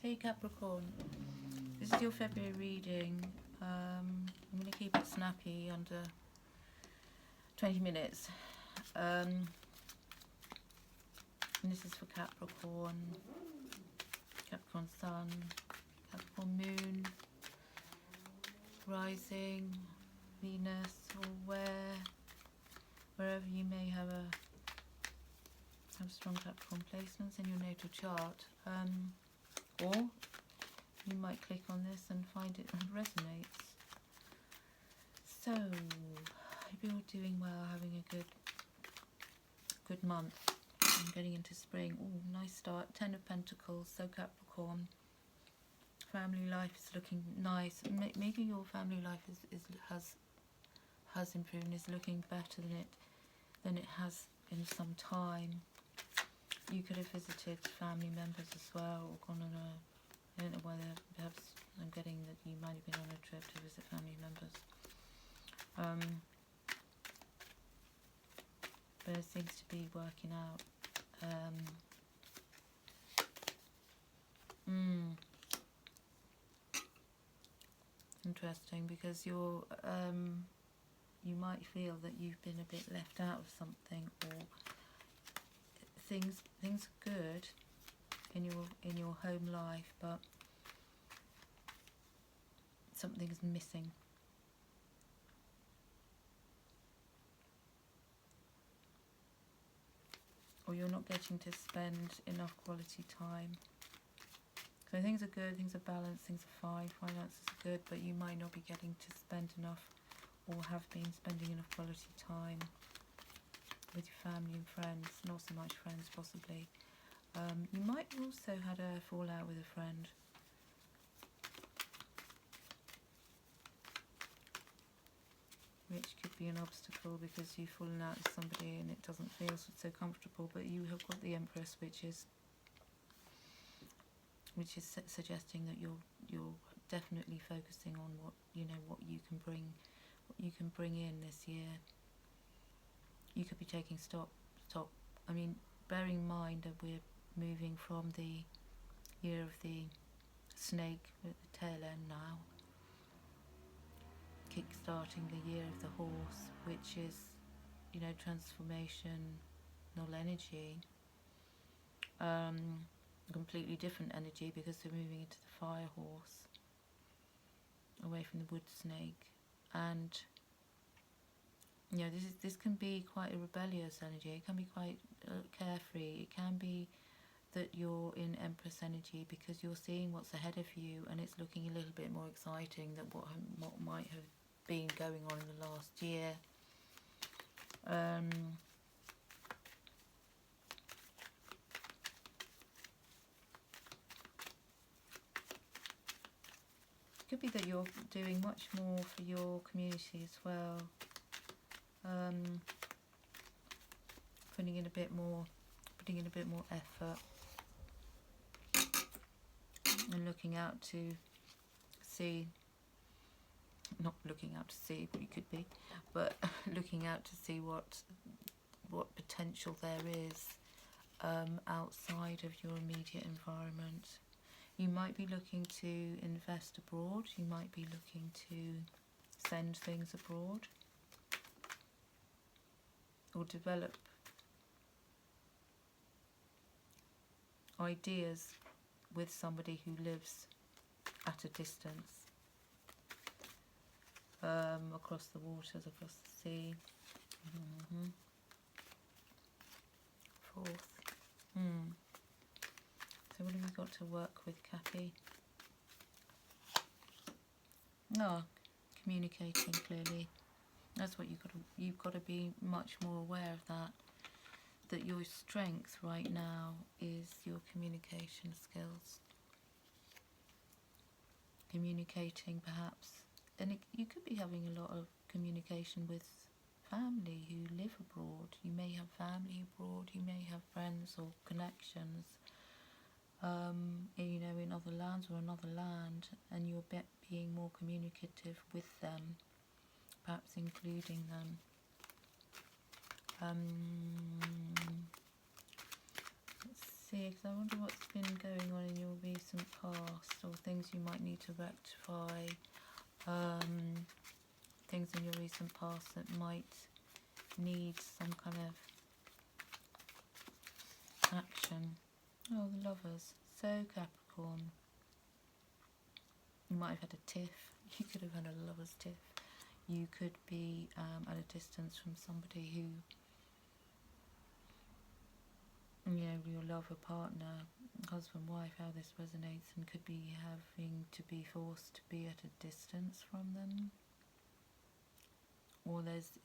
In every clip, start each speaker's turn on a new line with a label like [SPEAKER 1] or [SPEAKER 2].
[SPEAKER 1] Hey Capricorn, this is your February reading. I'm going to keep it snappy, under 20 minutes. And this is for Capricorn, Capricorn Sun, Capricorn Moon, Rising, Venus, or wherever you may have strong Capricorn placements in your natal chart. Or you might click on this and find it resonates. So, hope you're doing well, having a good month. I'm getting into spring. Oh, nice start. 10 of Pentacles. So Capricorn, family life is looking nice. Maybe your family life has improved and is looking better than it has in some time. You could have visited family members as well, or gone on I don't know whether, perhaps I'm getting that you might have been on a trip to visit family members. But it seems to be working out. Interesting, because you might feel that you've been a bit left out of something, or things are good in your home life, but something is missing. Or you're not getting to spend enough quality time. So things are good, things are balanced, things are fine, finances are good, but you might not be getting to spend enough, or have been spending enough quality time with your family and friends. Not so much friends, possibly. You might also had a fallout with a friend. Which could be an obstacle, because you've fallen out with somebody and it doesn't feel so comfortable, but you have got the Empress, which is suggesting that you're definitely focusing on what you can bring in this year. You could be taking stock. I mean, bearing in mind that we're moving from the year of the snake at the tail end now, kick-starting the year of the horse, which is, transformational energy. Completely different energy, because we're moving into the fire horse, away from the wood snake. And this can be quite a rebellious energy. It can be quite carefree. It can be that you're in Empress energy because you're seeing what's ahead of you, and it's looking a little bit more exciting than what might have been going on in the last year. It could be that you're doing much more for your community as well. Putting in a bit more effort, and looking out to see, not looking out to see what you could be, but looking out to see what potential there is outside of your immediate environment. You might be looking to invest abroad. You might be looking to send things abroad, or develop ideas with somebody who lives at a distance, across the waters, across the sea. Fourth. So what have we got to work with, Cappy? Communicating clearly. That's what you've got to be much more aware of that your strength right now is your communication skills. Communicating, perhaps, and you could be having a lot of communication with family who live abroad. You may have family abroad, you may have friends or connections, in other lands or another land, and you're being more communicative with them, perhaps including them. Let's see, because I wonder what's been going on in your recent past, or things you might need to rectify. Things in your recent past that might need some kind of action. Oh, the Lovers. So Capricorn, you might have had a tiff. You could have had a lover's tiff. You could be at a distance from somebody who, you know, your lover, partner, husband, wife, how this resonates, and could be having to be forced to be at a distance from them. Or there's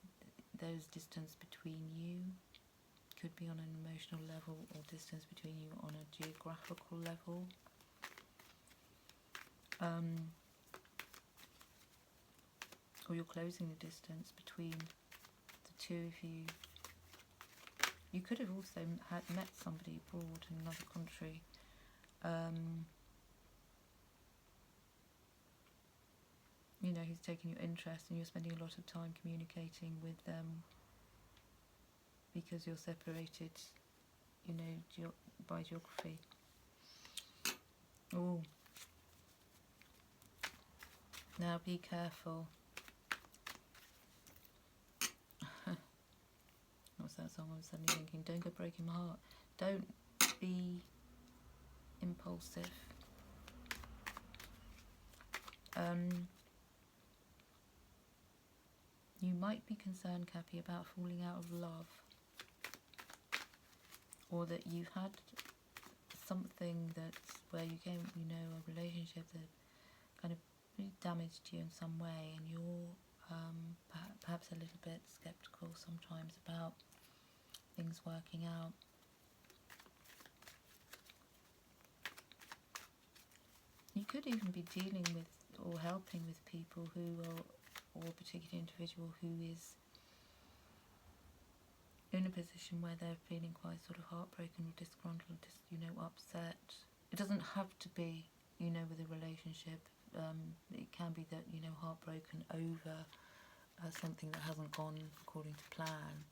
[SPEAKER 1] distance between you. Could be on an emotional level, or distance between you on a geographical level. Or you're closing the distance between the two of you. You could have also met somebody abroad in another country. You know, who's taking your interest, and you're spending a lot of time communicating with them because you're separated, you know, by geography. Oh, now be careful. What's that song? I'm suddenly thinking, don't go breaking my heart. Don't be impulsive. You might be concerned, Cappy, about falling out of love, or that you've had something that's where you came, you know, a relationship that kind of really damaged you in some way, and you're perhaps a little bit skeptical sometimes about things working out. You could even be dealing with or helping with people who are, or a particular individual who is in a position where they're feeling quite sort of heartbroken or disgruntled, you know, upset. It doesn't have to be, you know, with a relationship. It can be that, you know, heartbroken over something that hasn't gone according to plan.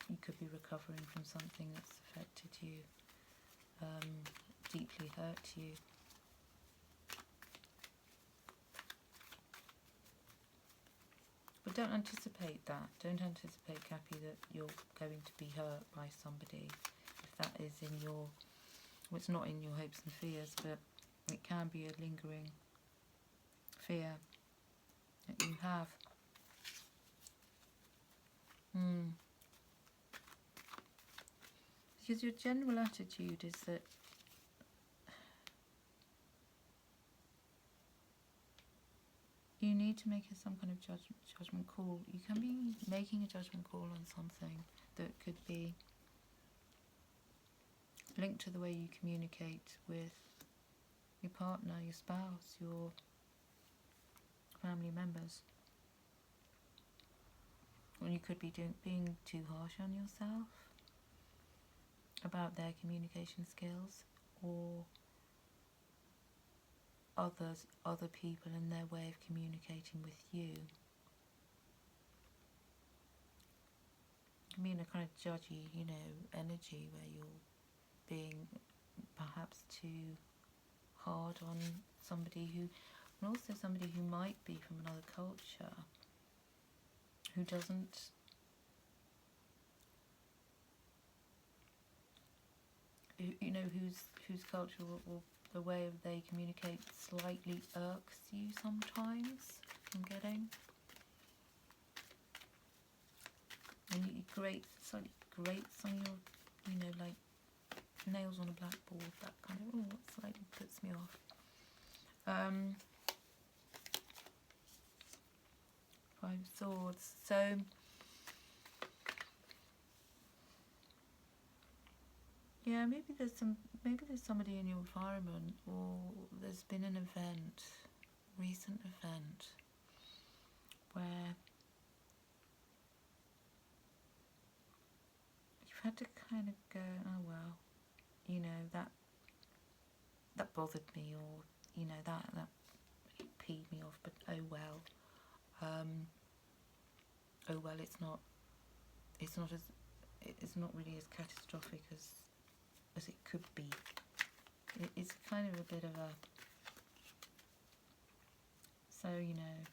[SPEAKER 1] You could be recovering from something that's affected you, deeply hurt you. But don't anticipate that. Don't anticipate, Cappy, that you're going to be hurt by somebody. If that is in your, well, it's not in your hopes and fears, but it can be a lingering fear that you have. Because your general attitude is that you need to make some kind of judgment call. You can be making a judgment call on something that could be linked to the way you communicate with your partner, your spouse, your family members. Or you could be being too harsh on yourself about their communication skills, or other people and their way of communicating with you. I mean, a kind of judgy, you know, energy where you're being perhaps too hard on somebody who, and also somebody who might be from another culture, who doesn't, you know, whose culture or the way they communicate slightly irks you sometimes. I'm getting, and you slightly grates on your, you know, like nails on a blackboard. That kind of, oh, that slightly puts me off. Five of Swords. So yeah, maybe there's somebody in your environment, or there's been an event, recent event, where you've had to kind of go, oh well, you know, that bothered me, or, you know, that peed me off, but oh well. oh well, it's not really as catastrophic as it could be. It's kind of a bit of a, so you know,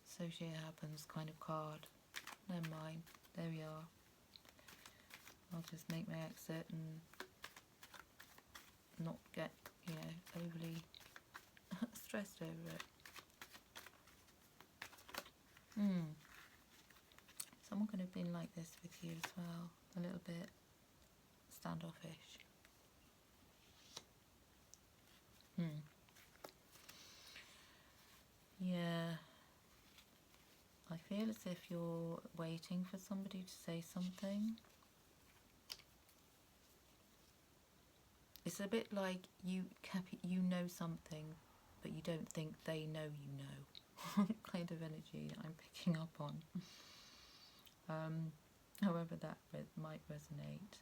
[SPEAKER 1] so shit happens kind of card. Never mind, there we are. I'll just make my exit and not get, you know, overly stressed over it. Someone could have been like this with you as well, a little bit standoffish. Yeah, I feel as if you're waiting for somebody to say something. It's a bit like you know something, but you don't think they know you know. Kind of energy I'm picking up on. However that might resonate.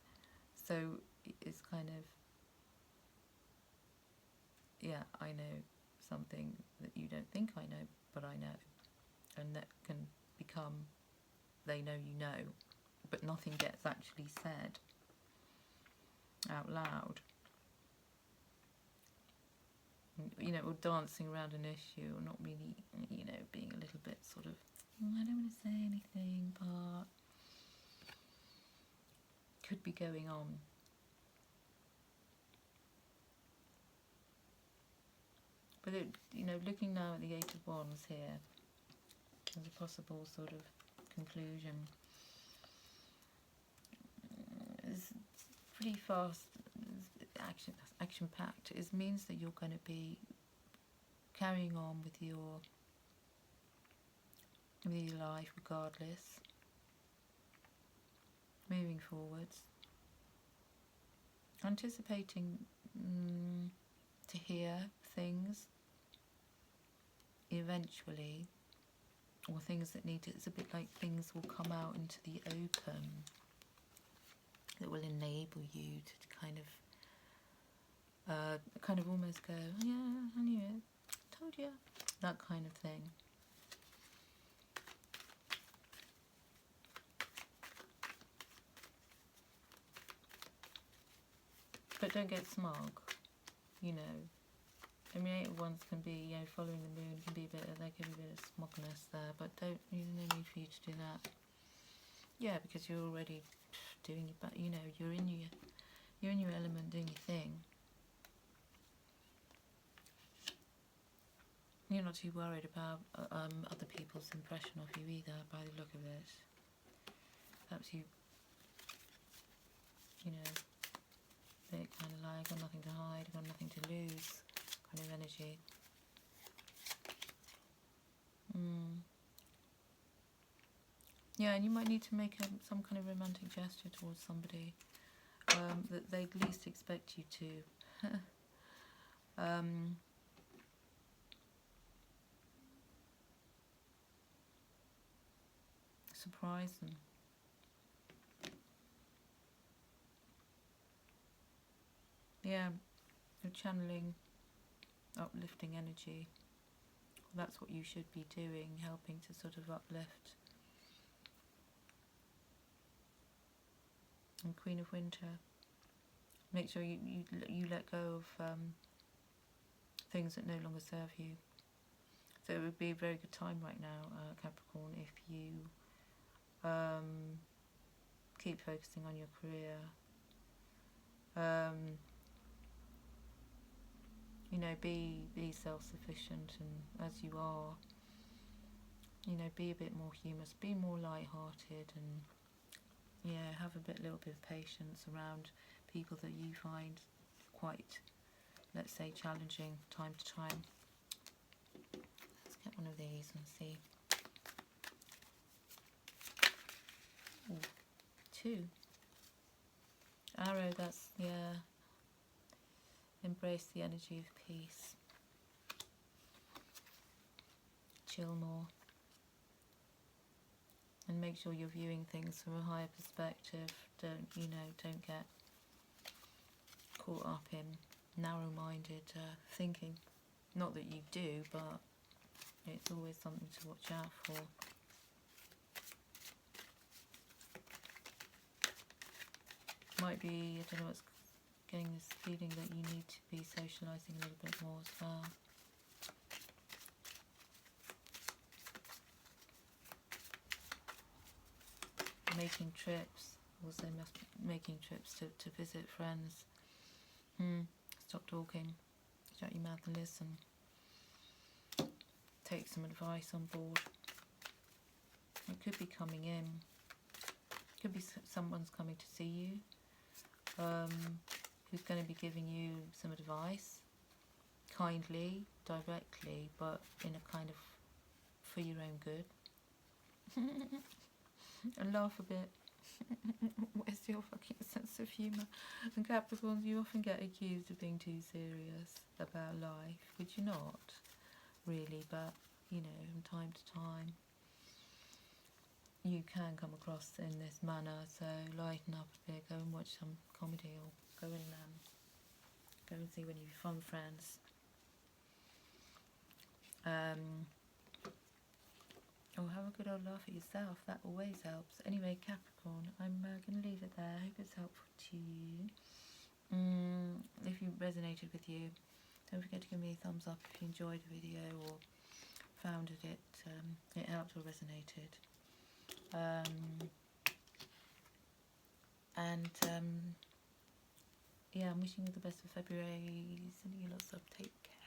[SPEAKER 1] So it's kind of, yeah, I know something that you don't think I know, but I know. And that can become, they know you know, but nothing gets actually said out loud. You know, or dancing around an issue, or not really, you know, being a little bit sort of, I don't want to say anything, but could be going on. But it, you know, looking now at the Eight of Wands here, as a possible sort of conclusion, it's pretty fast, action packed. It means that you're going to be carrying on with your life regardless, moving forwards, anticipating to hear things eventually, or things that need to, it's a bit like things will come out into the open that will enable you to kind of almost go, oh, yeah, I knew it, told you, that kind of thing. But don't get smug, you know. I mean, Eight of Wands can be, you know, following the moon can be a bit, there can be a bit of smugness there, but don't, you know, no need for you to do that. Yeah, because you're already doing your, but you know, you're in your element, doing your thing. You're not too worried about other people's impression of you either, by the look of it. Perhaps you know, they're kind of like, got nothing to hide, got nothing to lose, kind of energy. Yeah, and you might need to make some kind of romantic gesture towards somebody that they least expect you to. Surprise them. Yeah, you're channeling uplifting energy. That's what you should be doing, helping to sort of uplift. And Queen of Winter, make sure you let go of things that no longer serve you. So it would be a very good time right now, Capricorn, if you keep focusing on your career. You know, be self-sufficient, and as you are, you know, be a bit more humorous, be more light-hearted, and yeah, have a little bit of patience around people that you find quite, let's say, challenging time to time. Let's get one of these and see. Ooh, 2. Arrow, that's, yeah. Embrace the energy of peace. Chill more. And make sure you're viewing things from a higher perspective. Don't get caught up in narrow-minded thinking. Not that you do, but it's always something to watch out for. Might be, I don't know what's getting this feeling that you need to be socialising a little bit more as well. Making trips, also must be making trips to visit friends. Stop talking, shut your mouth and listen. Take some advice on board. It could be coming in. Could be someone's coming to see you, who's going to be giving you some advice, kindly, directly, but in a kind of for your own good. And laugh a bit. Where's your fucking sense of humour? And Capricorns, you often get accused of being too serious about life, which you're not, really, but, you know, from time to time, you can come across in this manner, so lighten up a bit, go and watch some comedy, or go and see one of your fun friends. Or have a good old laugh at yourself, that always helps. Anyway, Capricorn, I'm going to leave it there. I hope it's helpful to you. If you resonated with you, don't forget to give me a thumbs up if you enjoyed the video or found it helped or resonated. Yeah, I'm wishing you the best for February. Sending you lots of take care.